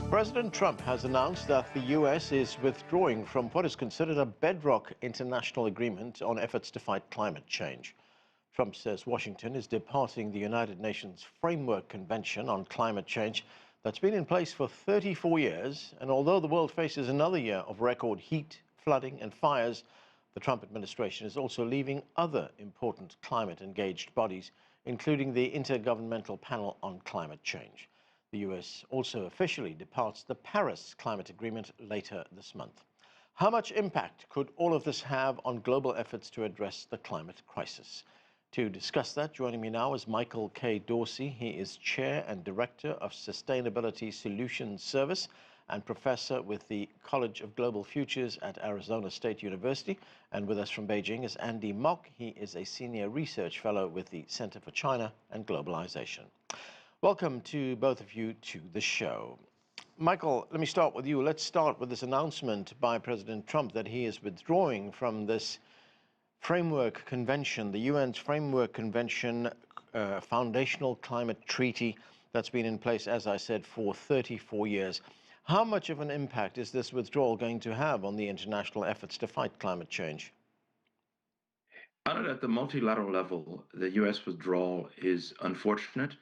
President Trump has announced that the U.S. is withdrawing from what is considered a bedrock international agreement on efforts to fight climate change. Trump says Washington is departing the United Nations Framework Convention on Climate Change that's been in place for 34 years. And although the world faces another year of record heat, flooding and fires, the Trump administration is also leaving other important climate-engaged bodies, including the Intergovernmental Panel on Climate Change. The U.S. also officially departs the Paris Climate Agreement later this month. How much impact could all of this have on global efforts to address the climate crisis? To discuss that, joining me now is Michael K. Dorsey. He is Chair and Director of Sustainability Solutions Service and Professor with the College of Global Futures at Arizona State University. And with us from Beijing is Andy Mok. He is a Senior Research Fellow with the Center for China and Globalization. Welcome to both of you to the show. Michael, let me start with you. Let's start with this announcement by President Trump that he is withdrawing from this framework convention, the UN's Framework Convention, foundational climate treaty that's been in place, as I said, for 34 years. How much of an impact is this withdrawal going to have on the international efforts to fight climate change? At the multilateral level, the U.S. withdrawal is unfortunate.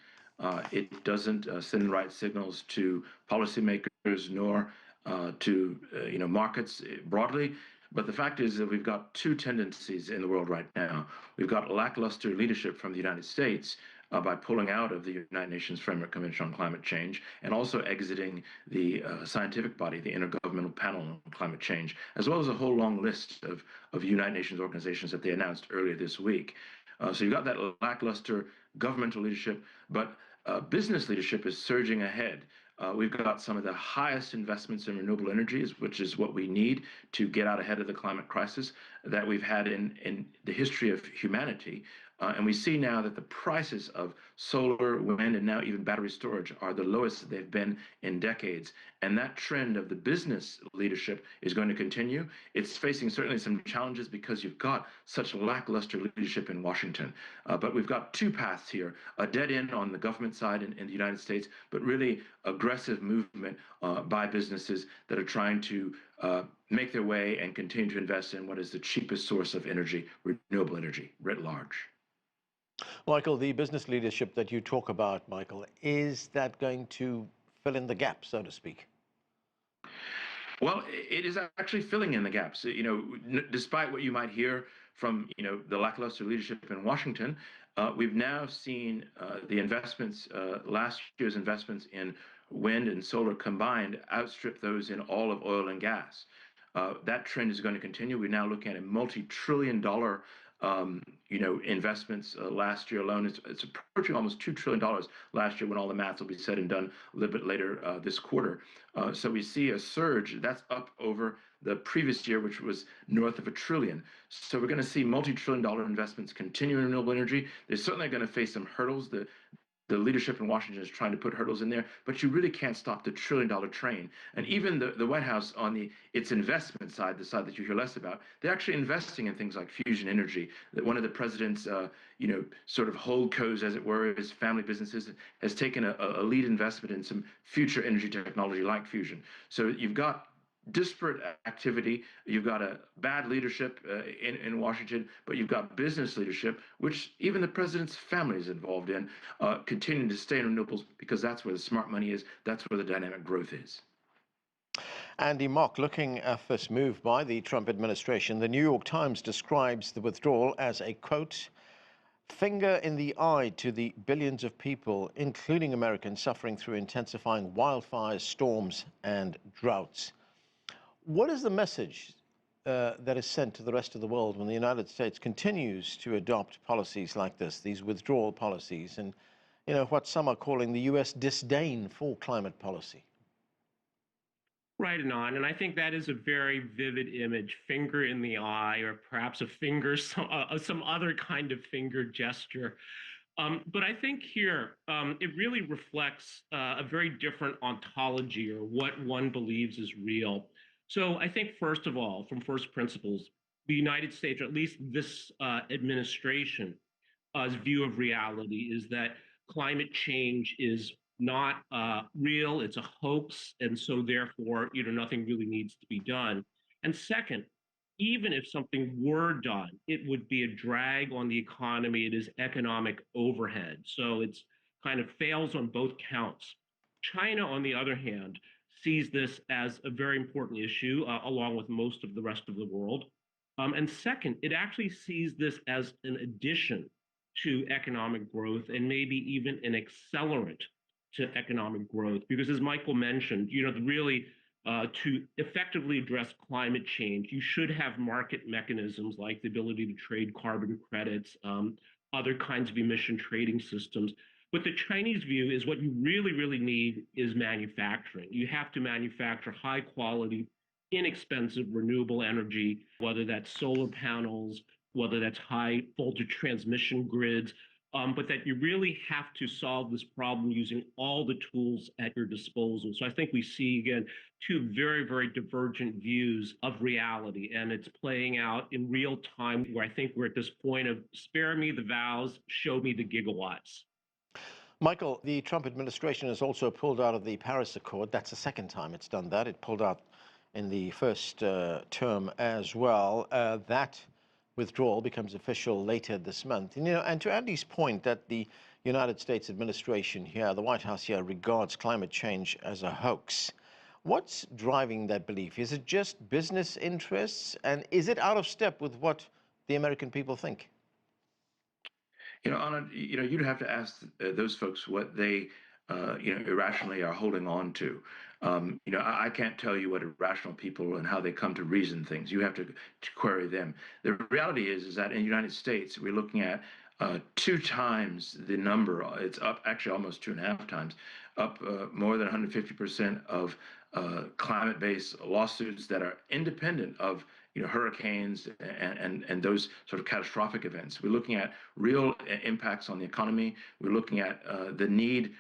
It doesn't send right signals to policymakers nor to markets broadly. But the fact is that we've got two tendencies in the world right now. We've got lackluster leadership from the United States by pulling out of the United Nations Framework Convention on Climate Change and also exiting the scientific body, the Intergovernmental Panel on Climate Change, as well as a whole long list of United Nations organizations that they announced earlier this week. So you've got that lackluster governmental leadership, but business leadership is surging ahead. We've got some of the highest investments in renewable energies, which is what we need to get out ahead of the climate crisis that we've had in the history of humanity. And we see now that the prices of solar, wind, and now even battery storage are the lowest they've been in decades. And that trend of the business leadership is going to continue. It's facing certainly some challenges because you've got such lackluster leadership in Washington. But we've got two paths here, a dead end on the government side in the United States, but really aggressive movement by businesses that are trying to make their way and continue to invest in what is the cheapest source of energy, renewable energy, writ large. Michael, the business leadership that you talk about, Michael, is that going to fill in the gap, so to speak? Well, it is actually filling in the gaps. Despite what you might hear from the lackluster leadership in Washington, we've now seen the investments, last year's investments in wind and solar combined, outstrip those in all of oil and gas. That trend is going to continue. We're now looking at a multi-trillion-dollar investments last year alone. It's approaching almost $2 trillion last year when all the math will be said and done a little bit later this quarter. So we see a surge that's up over the previous year, which was north of $1 trillion. So we're going to see multi-trillion-dollar investments continue in renewable energy. They're certainly going to face some hurdles. The leadership in Washington is trying to put hurdles in there, but you really can't stop the trillion-dollar train. And even the White House on its investment side, the side that you hear less about, they're actually investing in things like fusion energy. That one of the president's, sort of holdcos, as it were, his family businesses, has taken a lead investment in some future energy technology like fusion. So you've got disparate activity. You've got a bad leadership in Washington, but you've got business leadership, which even the president's family is involved in, continuing to stay in renewables because that's where the smart money is. That's where the dynamic growth is. Andy Mok, looking at this move by the Trump administration, the New York Times describes the withdrawal as a, quote, finger in the eye to the billions of people, including Americans, suffering through intensifying wildfires, storms, and droughts. What is the message that is sent to the rest of the world when the United States continues to adopt policies like this, these withdrawal policies, and what some are calling the U.S. disdain for climate policy? Right, Anand, and I think that is a very vivid image, finger in the eye, or perhaps a finger, some other kind of finger gesture. But I think here it really reflects a very different ontology, or what one believes is real. So I think, first of all, from first principles, the United States, or at least this administration's view of reality is that climate change is not real, it's a hoax, and so therefore, nothing really needs to be done. And second, even if something were done, it would be a drag on the economy. It is economic overhead. So it's kind of fails on both counts. China, on the other hand, sees this as a very important issue, along with most of the rest of the world. And second, it actually sees this as an addition to economic growth and maybe even an accelerant to economic growth. Because as Michael mentioned, really to effectively address climate change, you should have market mechanisms like the ability to trade carbon credits, other kinds of emission trading systems. But the Chinese view is what you really, really need is manufacturing. You have to manufacture high quality, inexpensive renewable energy, whether that's solar panels, whether that's high voltage transmission grids, but that you really have to solve this problem using all the tools at your disposal. So I think we see, again, two very, very divergent views of reality, and it's playing out in real time where I think we're at this point of spare me the vows, show me the gigawatts. Michael, the Trump administration has also pulled out of the Paris Accord. That's the second time it's done that. It pulled out in the first term as well. That withdrawal becomes official later this month. And to Andy's point that the United States administration here, the White House here, regards climate change as a hoax. What's driving that belief? Is it just business interests? And is it out of step with what the American people think? Anna, you'd have to ask those folks what they, irrationally are holding on to. I can't tell you what irrational people and how they come to reason things. You have to query them. The reality is that in the United States, we're looking at 2 times the number. It's up actually almost 2.5 times, up more than 150% of climate-based lawsuits that are independent of hurricanes and those sort of catastrophic events. We're looking at real impacts on the economy. We're looking at the need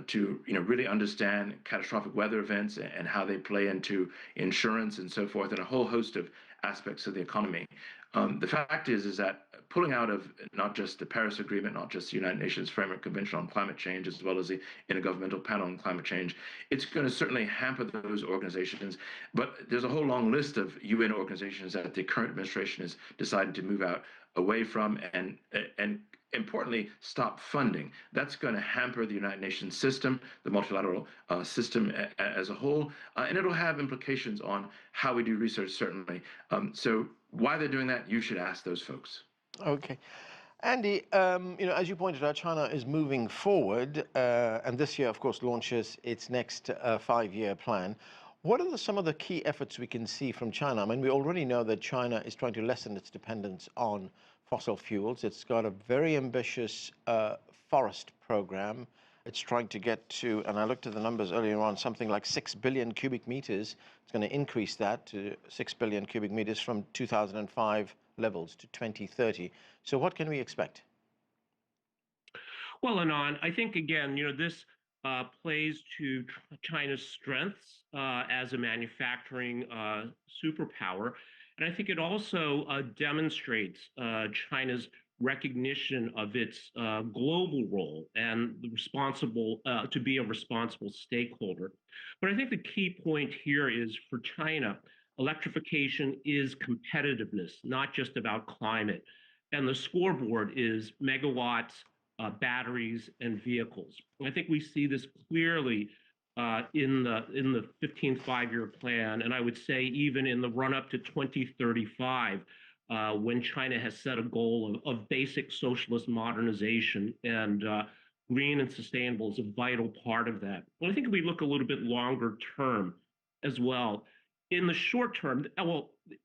to really understand catastrophic weather events and how they play into insurance and so forth, and a whole host of aspects of the economy. The fact is that pulling out of not just the Paris Agreement, not just the United Nations Framework Convention on Climate Change, as well as the Intergovernmental Panel on Climate Change, it's going to certainly hamper those organizations. But there's a whole long list of UN organizations that the current administration has decided to move out away from and importantly, stop funding. That's going to hamper the United Nations system, the multilateral system as a whole, and it'll have implications on how we do research, certainly. So why they're doing that, you should ask those folks. Okay. Andy, as you pointed out, China is moving forward, and this year, of course, launches its next 5-year plan. What are some of the key efforts we can see from China? I mean, we already know that China is trying to lessen its dependence on fossil fuels. It's got a very ambitious forest program. It's trying to get to, and I looked at the numbers earlier on, something like 6 billion cubic meters. It's going to increase that to 6 billion cubic meters from 2005 levels to 2030. So what can we expect? Well, Anand, I think, again, this plays to China's strengths as a manufacturing superpower. And I think it also demonstrates China's recognition of its global role and the responsible to be a responsible stakeholder. But I think the key point here is for China, electrification is competitiveness, not just about climate. And the scoreboard is megawatts, batteries, and vehicles. And I think we see this clearly in the 15th 5-year plan, and I would say even in the run up to 2035, when China has set a goal of basic socialist modernization, and green and sustainable is a vital part of that. And I think if we look a little bit longer term as well, in the short term,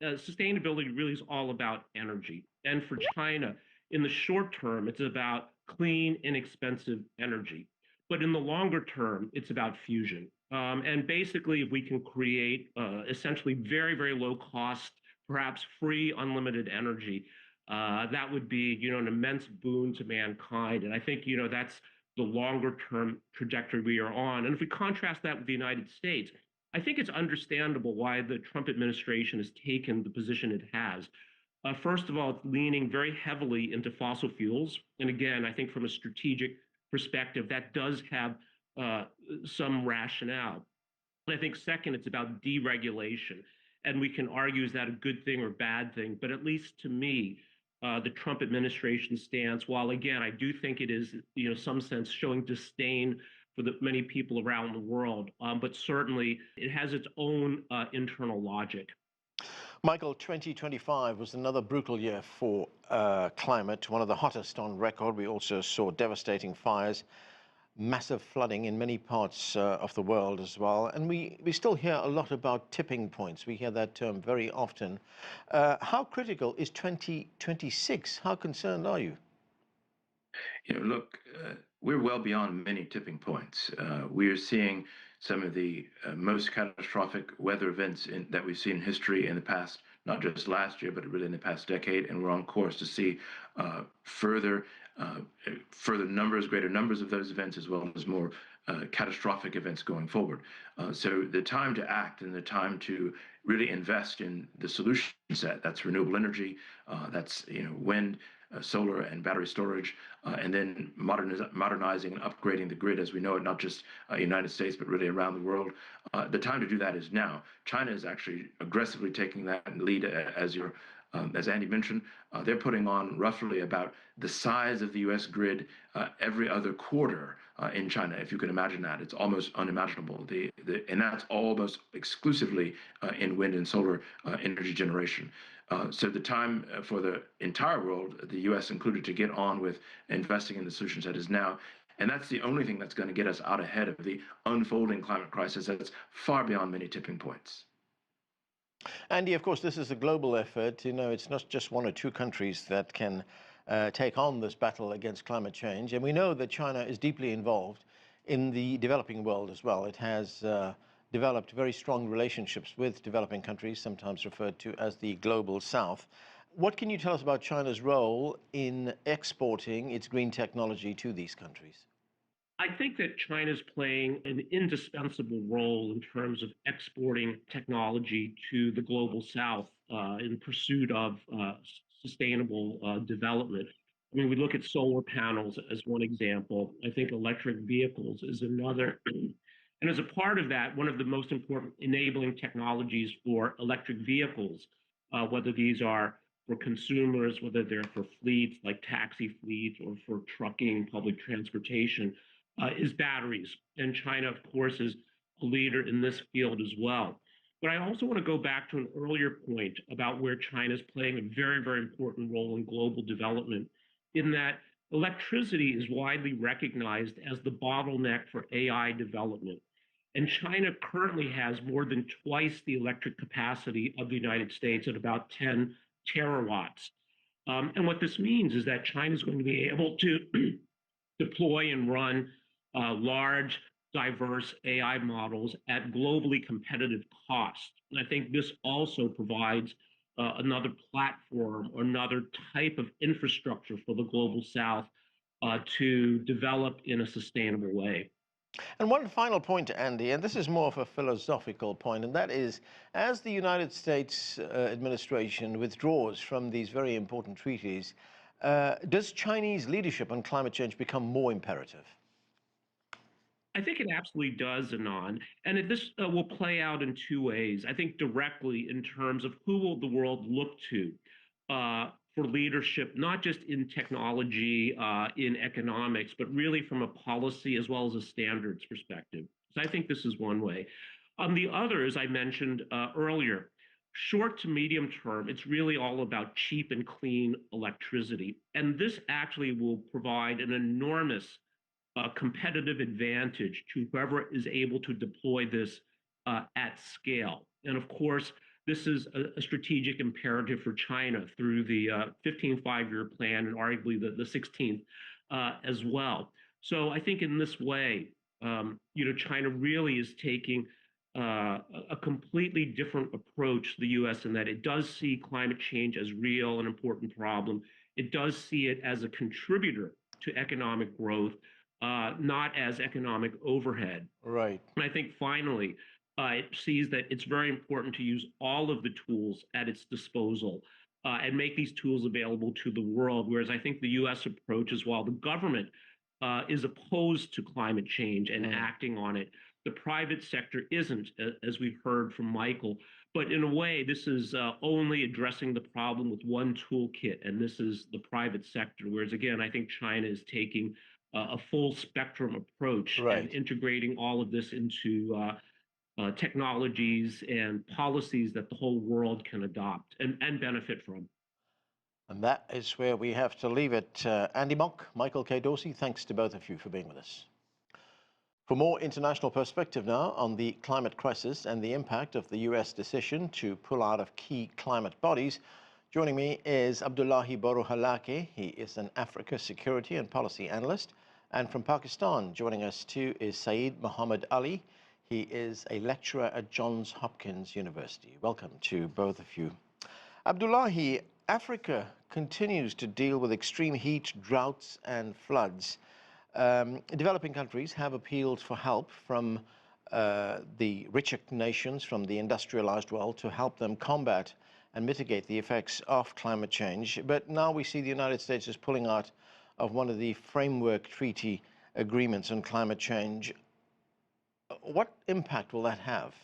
sustainability really is all about energy. And for China, in the short term, it's about clean, inexpensive energy. But in the longer term, it's about fusion. And basically, if we can create essentially very, very low cost, perhaps free, unlimited energy, that would be, an immense boon to mankind. And I think, that's the longer term trajectory we are on. And if we contrast that with the United States, I think it's understandable why the Trump administration has taken the position it has. First of all, it's leaning very heavily into fossil fuels. And again, I think from a strategic perspective, that does have uh, some rationale. And I think second, it's about deregulation. And we can argue, is that a good thing or bad thing? But at least to me, the Trump administration stance, while again, I do think it is, some sense showing disdain for the many people around the world, but certainly it has its own internal logic. Michael, 2025 was another brutal year for climate, one of the hottest on record. We also saw devastating fires, massive flooding in many parts of the world as well. And we still hear a lot about tipping points. We hear that term very often. How critical is 2026? How concerned are you? Look, we're well beyond many tipping points. We are seeing some of the most catastrophic weather events that we've seen in history in the past, not just last year, but really in the past decade. And we're on course to see further numbers, greater numbers of those events, as well as more catastrophic events going forward. So the time to act and the time to really invest in the solution set, that's renewable energy, that's wind, solar and battery storage, and then modernizing and upgrading the grid as we know it, not just United States, but really around the world. The time to do that is now. China is actually aggressively taking that lead, as Andy mentioned. They're putting on roughly about the size of the U.S. grid every other quarter in China, if you can imagine that. It's almost unimaginable. And that's almost exclusively in wind and solar energy generation. So the time for the entire world, the U.S. included, to get on with investing in the solution set is now. And that's the only thing that's going to get us out ahead of the unfolding climate crisis that's far beyond many tipping points. Andy, of course, this is a global effort. It's not just one or two countries that can take on this battle against climate change. And we know that China is deeply involved in the developing world as well. It has developed very strong relationships with developing countries, sometimes referred to as the Global South. What can you tell us about China's role in exporting its green technology to these countries? I think that China's playing an indispensable role in terms of exporting technology to the Global South in pursuit of sustainable development. I mean, we look at solar panels as one example. I think electric vehicles is another. And as a part of that, one of the most important enabling technologies for electric vehicles, whether these are for consumers, whether they're for fleets like taxi fleets or for trucking, public transportation, is batteries. And China, of course, is a leader in this field as well. But I also want to go back to an earlier point about where China is playing a very, very important role in global development, in that electricity is widely recognized as the bottleneck for AI development. And China currently has more than twice the electric capacity of the United States at about 10 terawatts. And what this means is that China is going to be able to deploy and run large, diverse AI models at globally competitive cost. And I think this also provides another platform or another type of infrastructure for the Global South to develop in a sustainable way. And one final point, Andy, and this is more of a philosophical point, and that is, as the United States administration withdraws from these very important treaties, does Chinese leadership on climate change become more imperative? I think it absolutely does, Anand. And this will play out in two ways. I think directly in terms of who will the world look to for leadership, not just in technology, in economics, but really from a policy as well as a standards perspective. So I think this is one way. On the other, as I mentioned earlier, short to medium term, it's really all about cheap and clean electricity. And this actually will provide an enormous competitive advantage to whoever is able to deploy this at scale. And of course, this is a strategic imperative for China through the 15th five-year plan and arguably the 16th as well. So I think in this way, China really is taking a completely different approach to the U.S. in that it does see climate change as real and important problem. It does see it as a contributor to economic growth, not as economic overhead. Right. And I think finally, it sees that it's very important to use all of the tools at its disposal and make these tools available to the world. Whereas I think the U.S. approach is, while the government is opposed to climate change and acting on it. The private sector isn't, as we've heard from Michael. But in a way, this is only addressing the problem with one toolkit, and this is the private sector. Whereas, again, I think China is taking a full spectrum approach and integrating all of this into technologies and policies that the whole world can adopt and benefit from. And that is where we have to leave it. Andy Monk, Michael K. Dorsey, thanks to both of you for being with us. For more international perspective now on the climate crisis and the impact of the US decision to pull out of key climate bodies, joining me is Abdullahi Boruhalake. He is an Africa security and policy analyst. And from Pakistan, joining us too is Saeed Muhammad Ali. He is a lecturer at Johns Hopkins University. Welcome to both of you. Abdullahi, Africa continues to deal with extreme heat, droughts and floods. Developing countries have appealed for help from the richer nations, from the industrialized world, to help them combat and mitigate the effects of climate change. But now we see the United States is pulling out of one of the framework treaty agreements on climate change. What impact will that have?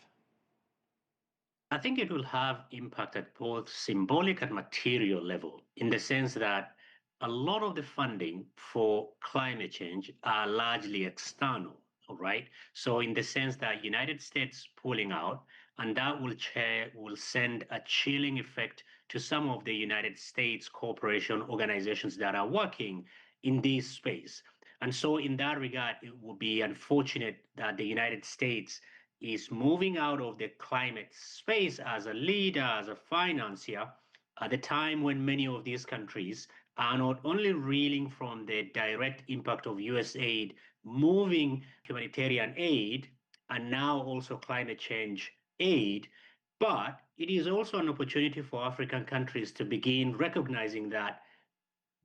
I think it will have impact at both symbolic and material level, in the sense that a lot of the funding for climate change are largely external, all right? So in the sense that United States pulling out, and that will send a chilling effect to some of the United States corporation organizations that are working in this space. And so in that regard, it would be unfortunate that the United States is moving out of the climate space as a leader, as a financier, at the time when many of these countries are not only reeling from the direct impact of US aid, moving humanitarian aid, and now also climate change aid, but it is also an opportunity for African countries to begin recognizing that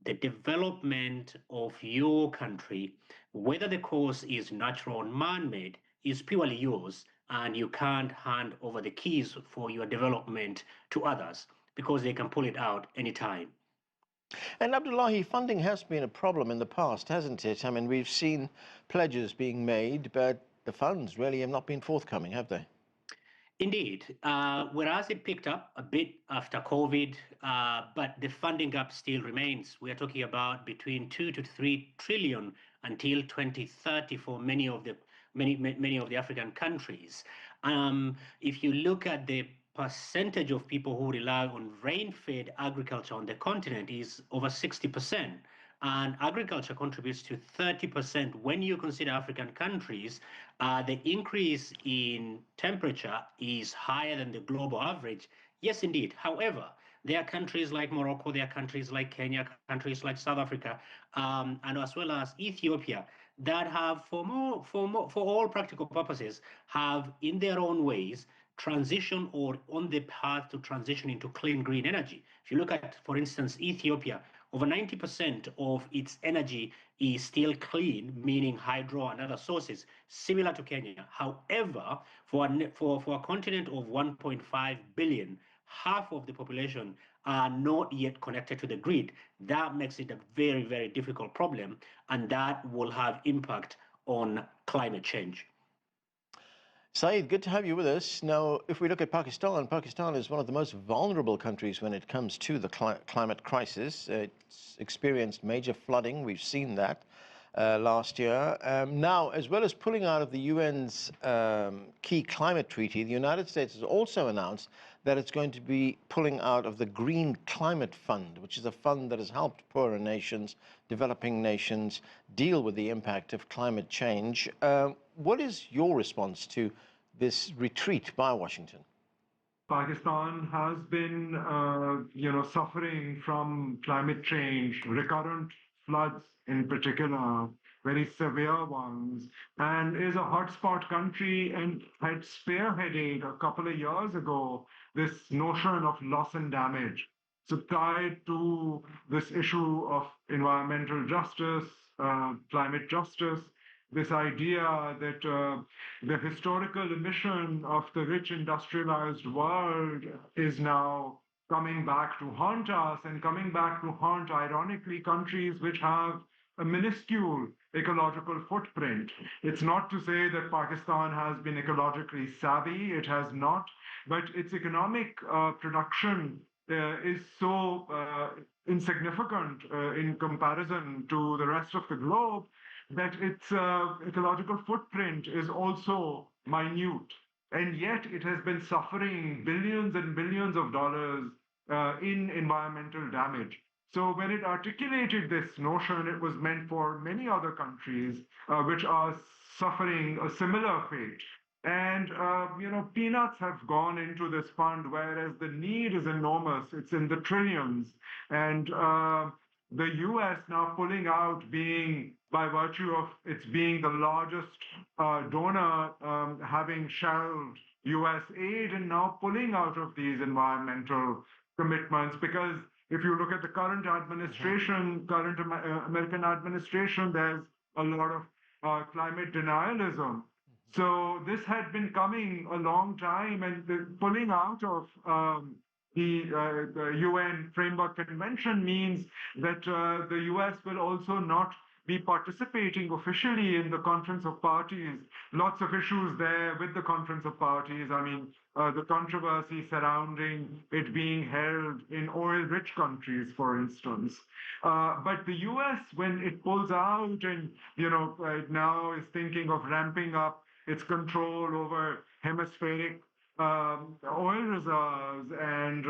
the development of your country, whether the cause is natural or man-made, is purely yours, and you can't hand over the keys for your development to others because they can pull it out anytime. And Abdullahi, funding has been a problem in the past, hasn't it? I mean, we've seen pledges being made, but the funds really have not been forthcoming, have they? Indeed, whereas it picked up a bit after COVID, but the funding gap still remains. We are talking about between 2 to 3 trillion until 2030 for many of the African countries. If you look at the percentage of people who rely on rain-fed agriculture on the continent, is over 60%. And agriculture contributes to 30%. When you consider African countries, the increase in temperature is higher than the global average. Yes, indeed. However, there are countries like Morocco, there are countries like Kenya, countries like South Africa, and as well as Ethiopia, that have, for all practical purposes, have in their own ways transition or on the path to transition into clean green energy. If you look at, for instance, Ethiopia, over 90% of its energy is still clean, meaning hydro and other sources, similar to Kenya. However, for a continent of 1.5 billion, half of the population are not yet connected to the grid. That makes it a very, very difficult problem, and that will have impact on climate change. Saeed, good to have you with us. Now, if we look at Pakistan, Pakistan is one of the most vulnerable countries when it comes to the climate crisis. It's experienced major flooding. We've seen that last year. Now, as well as pulling out of the UN's key climate treaty, the United States has also announced that it's going to be pulling out of the Green Climate Fund, which is a fund that has helped poorer nations, developing nations, deal with the impact of climate change. What is your response to this retreat by Washington? Pakistan has been, suffering from climate change, recurrent floods in particular, very severe ones, and is a hotspot country and had spearheaded a couple of years ago this notion of loss and damage. So tied to this issue of environmental justice, climate justice, this idea that the historical emission of the rich industrialized world is now coming back to haunt us, and coming back to haunt, ironically, countries which have a minuscule ecological footprint. It's not to say that Pakistan has been ecologically savvy, it has not, but its economic production is so insignificant in comparison to the rest of the globe that its ecological footprint is also minute. And yet it has been suffering billions and billions of dollars in environmental damage. So when it articulated this notion, it was meant for many other countries which are suffering a similar fate. And peanuts have gone into this fund, whereas the need is enormous. It's in the trillions. And the US now pulling out, being by virtue of its being the largest donor, having shelved US aid and now pulling out of these environmental commitments, because if you look at the current administration, current American administration, there's a lot of climate denialism. So this had been coming a long time, and the pulling out of the UN Framework Convention means that the US will also not be participating officially in the Conference of Parties. Lots of issues there with the Conference of Parties. I mean, the controversy surrounding it being held in oil-rich countries, for instance. But the US, when it pulls out and, now is thinking of ramping up its control over hemispheric oil reserves and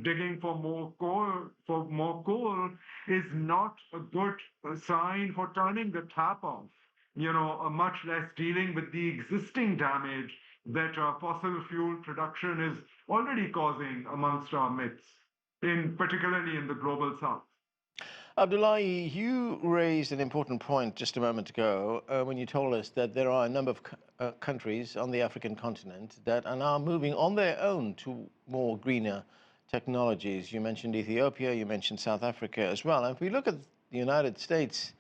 digging for more coal is not a good sign for turning the tap off, much less dealing with the existing damage that fossil fuel production is already causing amongst our midst, particularly in the global south. Abdullahi, you raised an important point just a moment ago when you told us that there are a number of countries on the African continent that are now moving on their own to more greener technologies. You mentioned Ethiopia, you mentioned South Africa as well. And if we look at the United States,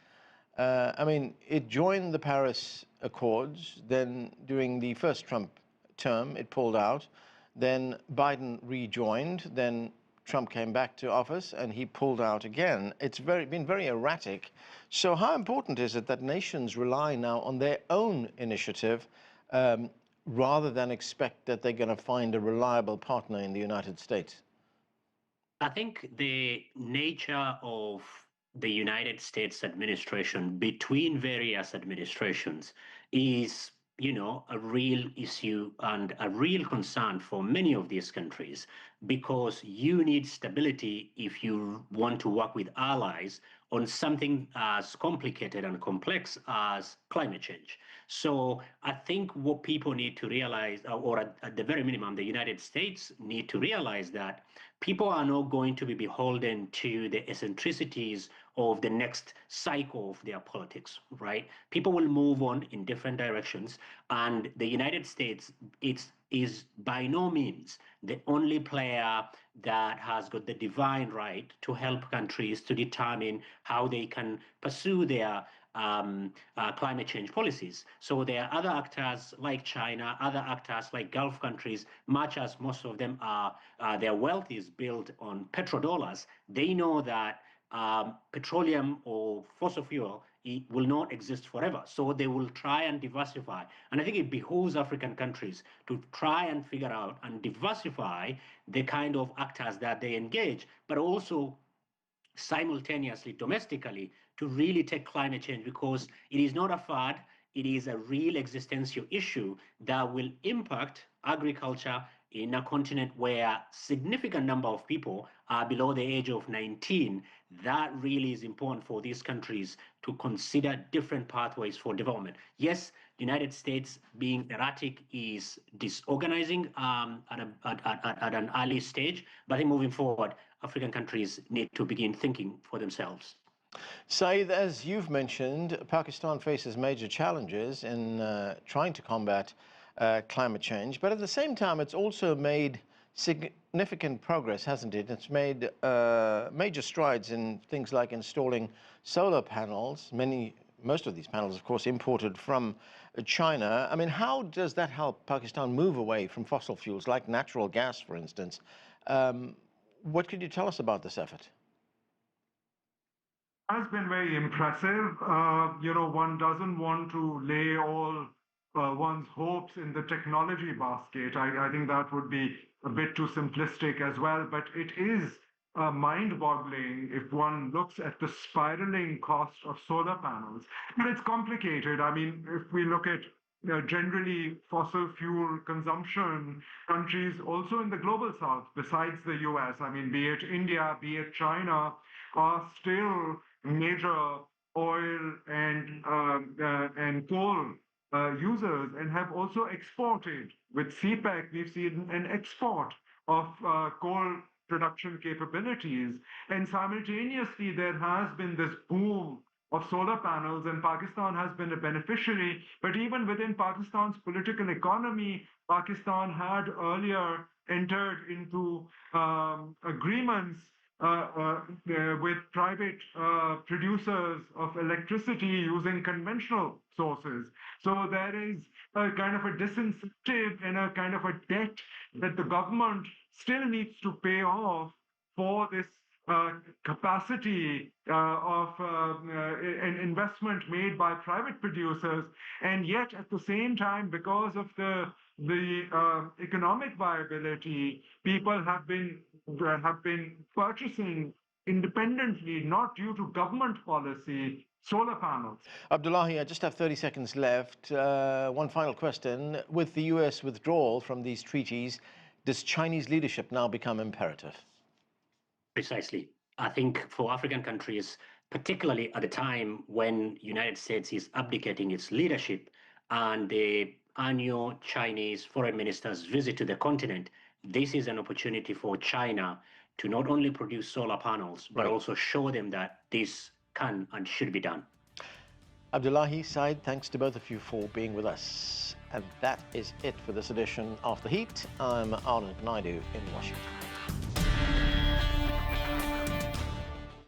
it joined the Paris Accords, then during the first Trump term, it pulled out, then Biden rejoined, then Trump came back to office and he pulled out again. It's been very erratic. So how important is it that nations rely now on their own initiative rather than expect that they're going to find a reliable partner in the United States? I think the nature of the United States administration between various administrations is a real issue and a real concern for many of these countries, because you need stability if you want to work with allies on something as complicated and complex as climate change. So I think what people need to realize, or at the very minimum, the United States need to realize that people are not going to be beholden to the eccentricities of the next cycle of their politics, right? People will move on in different directions, and the United States is by no means the only player that has got the divine right to help countries to determine how they can pursue their climate change policies. So there are other actors like China, other actors like Gulf countries, much as most of them are, their wealth is built on petrodollars. They know that petroleum or fossil fuel, it will not exist forever. So they will try and diversify. And I think it behooves African countries to try and figure out and diversify the kind of actors that they engage, but also simultaneously domestically to really take climate change, because it is not a fad, it is a real existential issue that will impact agriculture in a continent where significant number of people are below the age of 19. That really is important for these countries to consider different pathways for development. Yes, the United States being erratic is disorganizing at an early stage, but I think moving forward, African countries need to begin thinking for themselves. Saeed, as you've mentioned, Pakistan faces major challenges in trying to combat climate change, but at the same time, it's also made significant progress, hasn't it? It's made major strides in things like installing solar panels. Most of these panels, of course, imported from China. I mean, how does that help Pakistan move away from fossil fuels like natural gas, for instance? What could you tell us about this effort? has been very impressive. One doesn't want to lay all one's hopes in the technology basket. I think that would be a bit too simplistic as well, but it is mind-boggling if one looks at the spiraling cost of solar panels. But it's complicated. I mean, if we look at generally fossil fuel consumption, countries also in the global south, besides the US, I mean, be it India, be it China, are still major oil and coal users and have also exported. With CPEC, we've seen an export of coal production capabilities. And simultaneously, there has been this boom of solar panels, and Pakistan has been a beneficiary. But even within Pakistan's political economy, Pakistan had earlier entered into agreements with private producers of electricity using conventional sources. So there is a kind of a disincentive and a kind of a debt that the government still needs to pay off for this capacity of an investment made by private producers. And yet at the same time, because of the economic viability, people have been purchasing independently, not due to government policy, solar panels. Abdullahi, I just have 30 seconds left. One final question. With the US withdrawal from these treaties, does Chinese leadership now become imperative? Precisely. I think for African countries, particularly at the time when United States is abdicating its leadership and the annual Chinese foreign minister's visit to the continent, this is an opportunity for China to not only produce solar panels, but also show them that this can and should be done. Abdullahi, Said, thanks to both of you for being with us. And that is it for this edition of The Heat. I'm Anand Naidu in Washington.